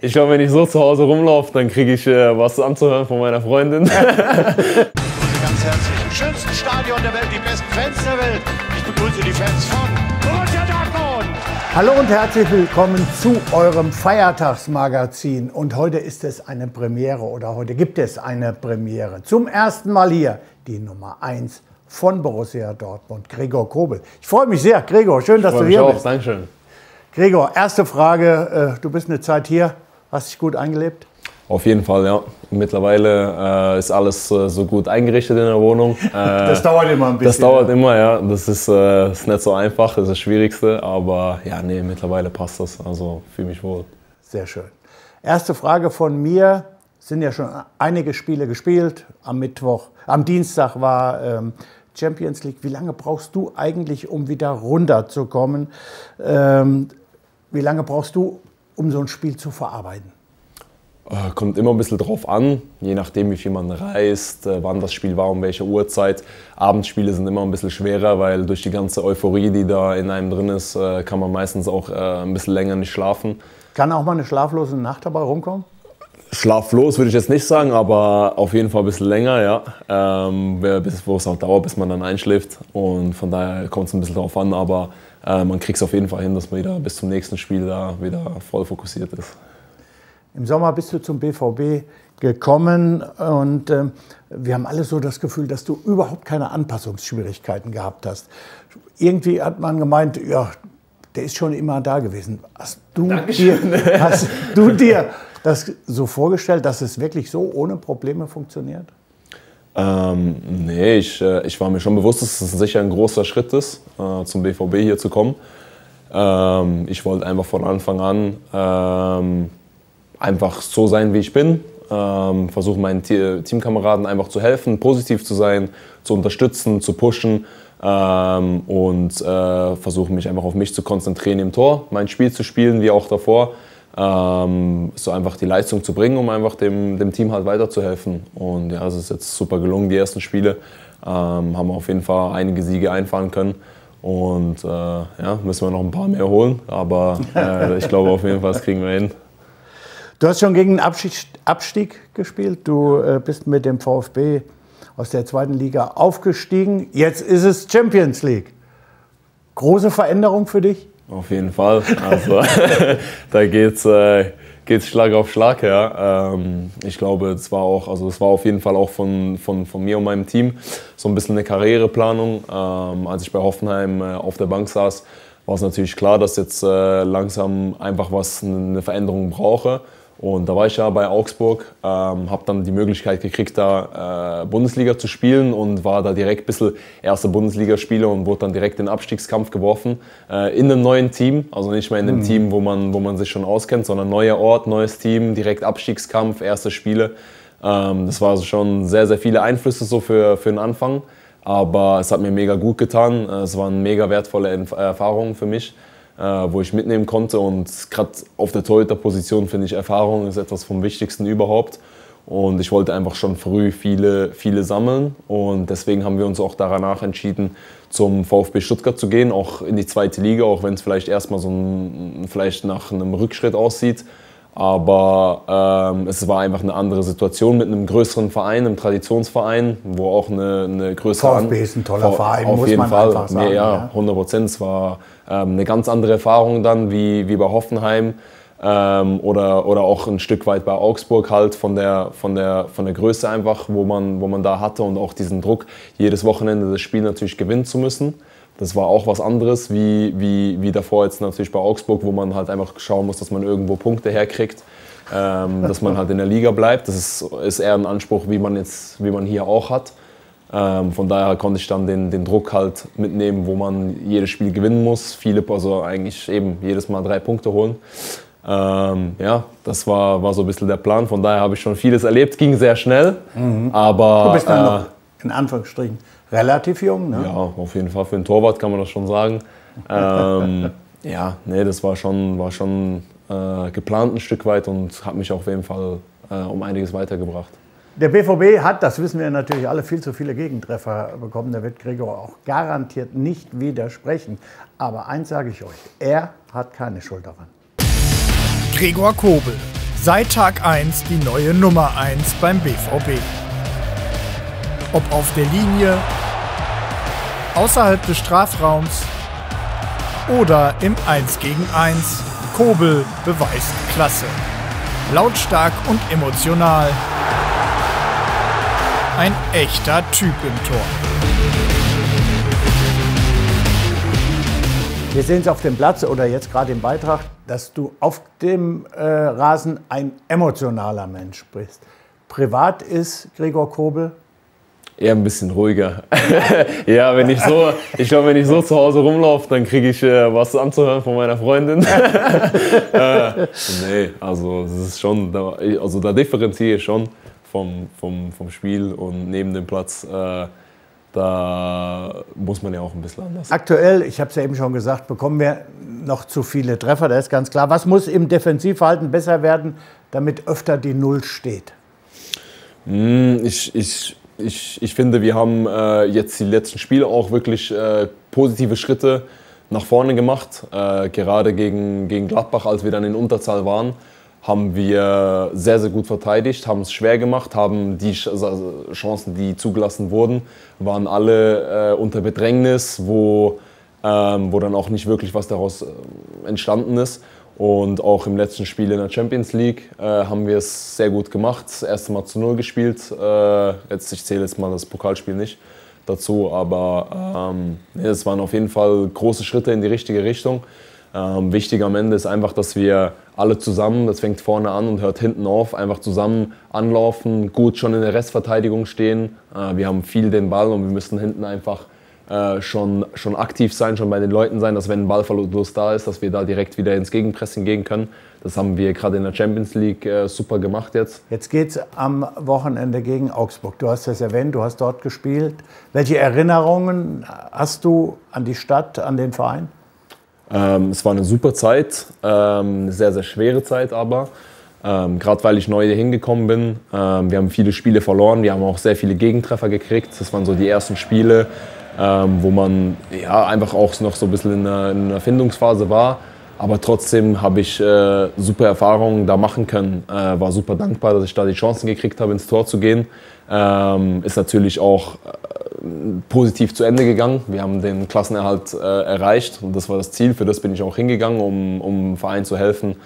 Ich glaube, wenn ich so zu Hause rumlaufe, dann kriege ich was anzuhören von meiner Freundin. Ganz herzlich. Im schönsten Stadion der Welt, die besten Fans der Welt. Ich begrüße die Fans von Borussia Dortmund. Hallo und herzlich willkommen zu eurem Feiertagsmagazin. Und heute ist es eine Premiere oder heute gibt es eine Premiere. Zum ersten Mal hier die Nummer 1 von Borussia Dortmund, Gregor Kobel. Ich freue mich sehr, Gregor, schön, dass du hier bist. Dankeschön. Gregor, erste Frage, du bist eine Zeit hier, hast dich gut eingelebt? Auf jeden Fall, ja. Mittlerweile ist alles so gut eingerichtet in der Wohnung. Das dauert immer ein bisschen. Das dauert immer, ja. Das ist nicht so einfach, das ist das Schwierigste. Aber ja, nee, mittlerweile passt das. Also fühle mich wohl. Sehr schön. Erste Frage von mir. Es sind ja schon einige Spiele gespielt. Am Dienstag war Champions League. Wie lange brauchst du eigentlich, um wieder runterzukommen? Wie lange brauchst du, um so ein Spiel zu verarbeiten? Kommt immer ein bisschen drauf an, je nachdem wie viel man reist, wann das Spiel war, um welche Uhrzeit. Abendspiele sind immer ein bisschen schwerer, weil durch die ganze Euphorie, die da in einem drin ist, kann man meistens auch ein bisschen länger nicht schlafen. Kann auch mal eine schlaflose Nacht dabei rumkommen? Schlaflos würde ich jetzt nicht sagen, aber auf jeden Fall ein bisschen länger, ja. Wo es auch dauert, bis man dann einschläft. Und von daher kommt es ein bisschen drauf an, aber man kriegt es auf jeden Fall hin, dass man wieder bis zum nächsten Spiel da wieder voll fokussiert ist. Im Sommer bist du zum BVB gekommen und wir haben alle so das Gefühl, dass du überhaupt keine Anpassungsschwierigkeiten gehabt hast. Irgendwie hat man gemeint, ja, der ist schon immer da gewesen. Hast du dir das so vorgestellt, dass es wirklich so ohne Probleme funktioniert? Nee, ich war mir schon bewusst, dass es sicher ein großer Schritt ist, zum BVB hier zu kommen. Ich wollte einfach von Anfang an einfach so sein, wie ich bin. Versuche meinen Teamkameraden einfach zu helfen, positiv zu sein, zu unterstützen, zu pushen und versuche mich einfach auf mich zu konzentrieren im Tor, mein Spiel zu spielen, wie auch davor. So einfach die Leistung zu bringen, um einfach dem Team halt weiterzuhelfen. Und ja, es ist jetzt super gelungen, die ersten Spiele. Haben wir auf jeden Fall einige Siege einfahren können. Und ja, müssen wir noch ein paar mehr holen. Aber ich glaube auf jeden Fall, das kriegen wir hin. Du hast schon gegen den Abstieg gespielt. Du bist mit dem VfB aus der zweiten Liga aufgestiegen. Jetzt ist es Champions League. Große Veränderung für dich? Auf jeden Fall. Also da geht's Schlag auf Schlag. Ja. Ich glaube, es war auf jeden Fall auch von mir und meinem Team so ein bisschen eine Karriereplanung. Als ich bei Hoffenheim auf der Bank saß, war es natürlich klar, dass jetzt langsam einfach eine Veränderung brauche. Und da war ich ja bei Augsburg, habe dann die Möglichkeit gekriegt, da Bundesliga zu spielen und war da direkt ein bisschen erster Bundesligaspieler und wurde dann direkt in den Abstiegskampf geworfen. In einem neuen Team, also nicht mehr in dem Team, wo man sich schon auskennt, sondern neuer Ort, neues Team, direkt Abstiegskampf, erste Spiele. Das war also schon sehr, sehr viele Einflüsse so für den Anfang, aber es hat mir mega gut getan. Es waren mega wertvolle Erfahrungen für mich, wo ich mitnehmen konnte, und gerade auf der Torhüterposition finde ich, Erfahrung ist etwas vom Wichtigsten überhaupt, und ich wollte einfach schon früh viele sammeln, und deswegen haben wir uns auch danach entschieden, zum VfB Stuttgart zu gehen, auch in die zweite Liga, auch wenn es vielleicht erstmal vielleicht nach einem Rückschritt aussieht, aber es war einfach eine andere Situation mit einem größeren Verein, einem Traditionsverein, wo auch eine größere... VfB ist ein toller Verein, auf muss jeden man Fall einfach sagen. Ja, 100%. Es war eine ganz andere Erfahrung dann, wie bei Hoffenheim oder auch ein Stück weit bei Augsburg halt von der Größe einfach, wo man da hatte, und auch diesen Druck, jedes Wochenende das Spiel natürlich gewinnen zu müssen. Das war auch was anderes wie davor jetzt natürlich bei Augsburg, wo man halt einfach schauen muss, dass man irgendwo Punkte herkriegt, dass man halt in der Liga bleibt. Das ist eher ein Anspruch, wie man hier auch hat. Von daher konnte ich dann den Druck halt mitnehmen, wo man jedes Spiel gewinnen muss. Also eigentlich eben jedes Mal 3 Punkte holen. Ja, das war so ein bisschen der Plan. Von daher habe ich schon vieles erlebt, ging sehr schnell. Aber du bist dann noch, in Anführungsstrichen, relativ jung, ne? Ja, auf jeden Fall. Für einen Torwart kann man das schon sagen. Ja, nee, das war schon geplant ein Stück weit und hat mich auf jeden Fall um einiges weitergebracht. Der BVB hat, das wissen wir natürlich alle, viel zu viele Gegentreffer bekommen. Da wird Gregor auch garantiert nicht widersprechen. Aber eins sage ich euch, er hat keine Schuld daran. Gregor Kobel, Seit Tag 1 die neue Nummer 1 beim BVB. Ob auf der Linie, außerhalb des Strafraums oder im 1 gegen 1, Kobel beweist Klasse. Lautstark und emotional. Ein echter Typ im Tor. Wir sehen es auf dem Platz oder jetzt gerade im Beitrag, dass du auf dem Rasen ein emotionaler Mensch bist. Privat ist Gregor Kobel eher ein bisschen ruhiger. Ja, ich glaube, wenn ich so zu Hause rumlaufe, dann kriege ich was anzuhören von meiner Freundin. Nee, also das ist schon, da differenziere ich schon vom Spiel und neben dem Platz. Da muss man ja auch ein bisschen anders. Aktuell, ich habe es ja eben schon gesagt, bekommen wir noch zu viele Treffer, das ist ganz klar. Was muss im Defensivverhalten besser werden, damit öfter die Null steht? Ich finde, wir haben jetzt die letzten Spiele auch wirklich positive Schritte nach vorne gemacht. Gerade gegen Gladbach, als wir dann in Unterzahl waren, haben wir sehr, sehr gut verteidigt, haben es schwer gemacht, haben die Chancen, die zugelassen wurden, waren alle unter Bedrängnis, wo dann auch nicht wirklich was daraus entstanden ist. Und auch im letzten Spiel in der Champions League haben wir es sehr gut gemacht. Das erste Mal zu 0 gespielt. Ich zähle jetzt mal das Pokalspiel nicht dazu, aber es waren auf jeden Fall große Schritte in die richtige Richtung. Wichtig am Ende ist einfach, dass wir alle zusammen, das fängt vorne an und hört hinten auf, einfach zusammen anlaufen, gut schon in der Restverteidigung stehen. Wir haben viel den Ball und wir müssen hinten einfach schon aktiv sein, schon bei den Leuten sein, dass wenn ein Ballverlust da ist, dass wir da direkt wieder ins Gegenpressing gehen können. Das haben wir gerade in der Champions League super gemacht jetzt. Jetzt geht es am Wochenende gegen Augsburg. Du hast das erwähnt, du hast dort gespielt. Welche Erinnerungen hast du an die Stadt, an den Verein? Es war eine super Zeit, eine sehr, sehr schwere Zeit aber. Gerade weil ich neu hier hingekommen bin. Wir haben viele Spiele verloren, wir haben auch sehr viele Gegentreffer gekriegt. Das waren so die ersten Spiele, wo man ja, einfach auch noch so ein bisschen in einer Findungsphase war. Aber trotzdem habe ich super Erfahrungen da machen können. War super dankbar, dass ich da die Chancen gekriegt habe, ins Tor zu gehen. Ist natürlich auch positiv zu Ende gegangen. Wir haben den Klassenerhalt erreicht und das war das Ziel. Für das bin ich auch hingegangen, um dem Verein zu helfen,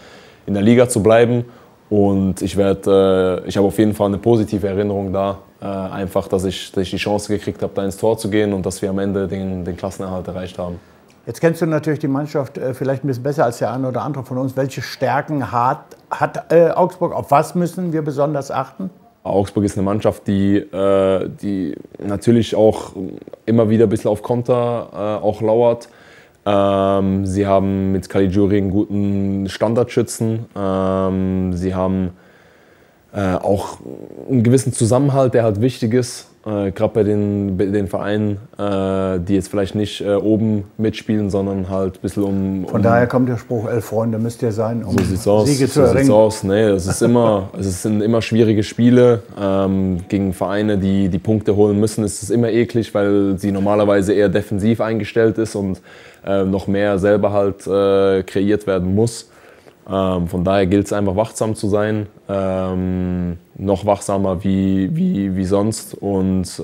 in der Liga zu bleiben. Und ich habe auf jeden Fall eine positive Erinnerung da. Einfach, dass ich die Chance gekriegt habe, da ins Tor zu gehen und dass wir am Ende den Klassenerhalt erreicht haben. Jetzt kennst du natürlich die Mannschaft vielleicht ein bisschen besser als der eine oder andere von uns. Welche Stärken hat Augsburg? Auf was müssen wir besonders achten? Augsburg ist eine Mannschaft, die natürlich auch immer wieder ein bisschen auf Konter auch lauert. Sie haben mit Caligiuri einen guten Standardschützen. Sie haben auch einen gewissen Zusammenhalt, der halt wichtig ist. Gerade bei den Vereinen, die jetzt vielleicht nicht oben mitspielen, sondern halt ein bisschen Von daher kommt der Spruch, 11 Freunde müsst ihr sein, um so sieht's aus, Siege zu erringen. So sieht's aus. Nee, es sind immer schwierige Spiele. Gegen Vereine, die Punkte holen müssen, ist es immer eklig, weil sie normalerweise eher defensiv eingestellt ist und noch mehr selber halt kreiert werden muss. Von daher gilt es einfach wachsam zu sein, noch wachsamer wie sonst und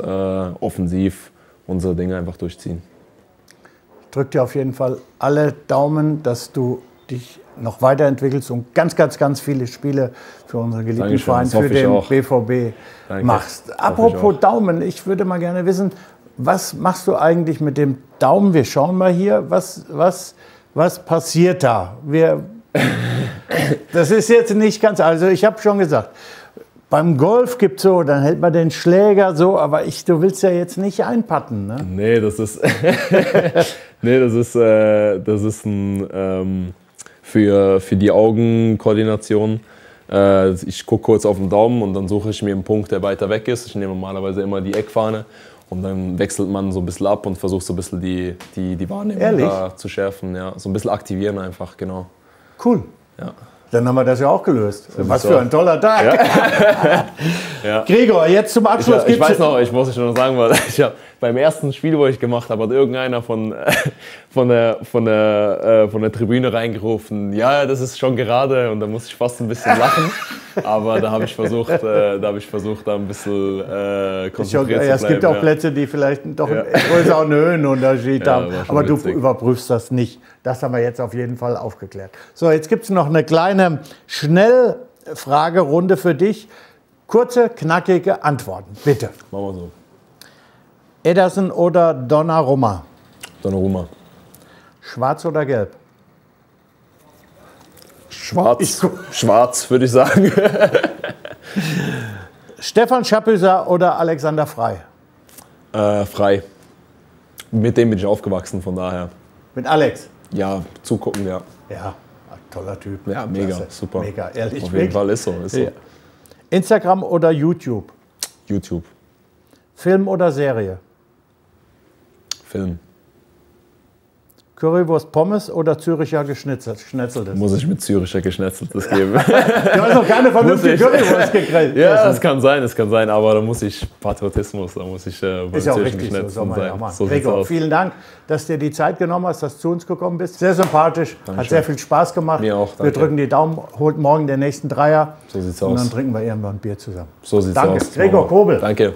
offensiv unsere Dinge einfach durchziehen. Ich drücke dir auf jeden Fall alle Daumen, dass du dich noch weiterentwickelst und ganz, ganz, ganz viele Spiele für unseren geliebten Verein, für den BVB machst. Apropos Daumen, ich würde mal gerne wissen, was machst du eigentlich mit dem Daumen? Wir schauen mal hier, was passiert da? Das ist jetzt nicht ganz, also ich habe schon gesagt, beim Golf gibt es so, dann hält man den Schläger so, aber du willst ja jetzt nicht einpatten, ne? Nee, das ist für die Augenkoordination. Ich gucke kurz auf den Daumen und dann suche ich mir einen Punkt, der weiter weg ist. Ich nehme normalerweise immer die Eckfahne und dann wechselt man so ein bisschen ab und versucht so ein bisschen die Wahrnehmung da zu schärfen. Ja. So ein bisschen aktivieren einfach, genau. Cool. Ja. Dann haben wir das ja auch gelöst. Was sieht's für ein toller Tag. Ja. Gregor, jetzt zum Abschluss. Ich weiß noch, ich muss noch sagen, weil ich hab, beim ersten Spiel, wo ich gemacht habe, hat irgendeiner von der Tribüne reingerufen, ja, das ist schon gerade, und da musste ich fast ein bisschen lachen. Aber da habe ich versucht, da ein bisschen konzentriert zu bleiben. Es gibt auch Plätze, die vielleicht doch einen größeren Höhenunterschied haben. Aber du überprüfst das nicht. Das haben wir jetzt auf jeden Fall aufgeklärt. So, jetzt gibt es noch eine kleine Schnellfragerunde für dich. Kurze, knackige Antworten, bitte. Machen wir so. Ederson oder Donnarumma? Donnarumma. Schwarz oder gelb? Schwarz. Schwarz, würde ich sagen. Stefan Chapuisat oder Alexander Frei? Frei. Mit dem bin ich aufgewachsen, von daher. Mit Alex? Ja, zugucken, ja. Ja, toller Typ. Ja, mega, Klasse. super. Mega, ehrlich. Auf jeden Fall ist so. Ja. Instagram oder YouTube? YouTube. Film oder Serie? Film. Currywurst Pommes oder Züricher Geschnetzeltes? Muss ich mit Züricher Geschnetzeltes geben. Du hast noch keine vernünftige Currywurst gekriegt. Ja, das kann sein, aber da muss ich Patriotismus, da muss ich beim Ist ja auch Züricher richtig, so soll Geschnetzelten man ja sein. machen. So sieht's Gregor, aus. vielen Dank, dass du dir die Zeit genommen hast, dass du zu uns gekommen bist. Sehr sympathisch, hat sehr viel Spaß gemacht. Mir auch, Wir danke. drücken die Daumen, holt morgen den nächsten Dreier. So sieht's Und aus. dann trinken wir irgendwann ein Bier zusammen. So sieht's Danke, aus. Gregor Kobel. Danke.